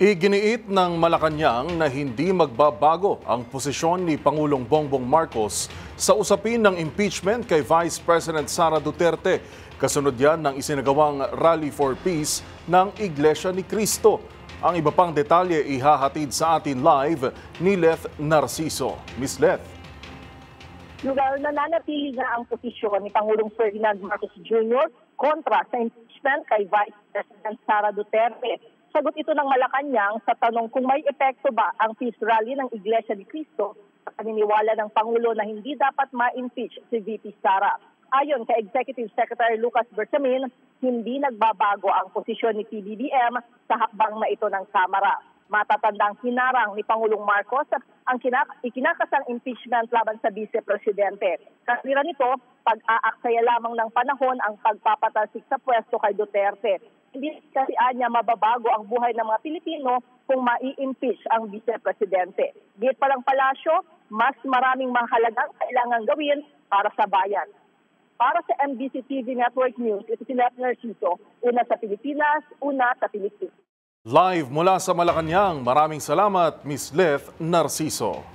Iginiit ng Malacanang na hindi magbabago ang posisyon ni Pangulong Bongbong Marcos sa usapin ng impeachment kay Vice President Sara Duterte. Kasunod yan ng isinagawang Rally for Peace ng Iglesia ni Cristo. Ang iba pang detalye ihahatid sa atin live ni Leth Narciso. Miss Leth. Lugar na nanatili nga ang posisyon ni Pangulong Ferdinand Marcos Jr. kontra sa impeachment kay Vice President Sara Duterte. Sagot ito ng Malacanang sa tanong kung may epekto ba ang peace rally ng Iglesia ni Cristo sa paniniwala ng Pangulo na hindi dapat ma-impeach si VP Sara. Ayon kay Executive Secretary Lucas Bersamin, hindi nagbabago ang posisyon ni PBBM sa hakbang na ito ng Kamara. Matatandang hinarang ni Pangulong Marcos ang ikinakasang impeachment laban sa Vice Presidente. Kasira nito, pag-aaksaya lamang ng panahon ang pagpapatalsik sa pwesto kay Duterte. Hindi kasi anya mababago ang buhay ng mga Pilipino kung mai-impeach ang Vice Presidente. Gate pa lang palasyo, mas maraming mahalagang kailangan gawin para sa bayan. Para sa MBC TV Network News, ito si Leth Narciso, una sa Pilipinas, una sa Pilipinas. Live mula sa Malacanang, maraming salamat Miss Leth Narciso.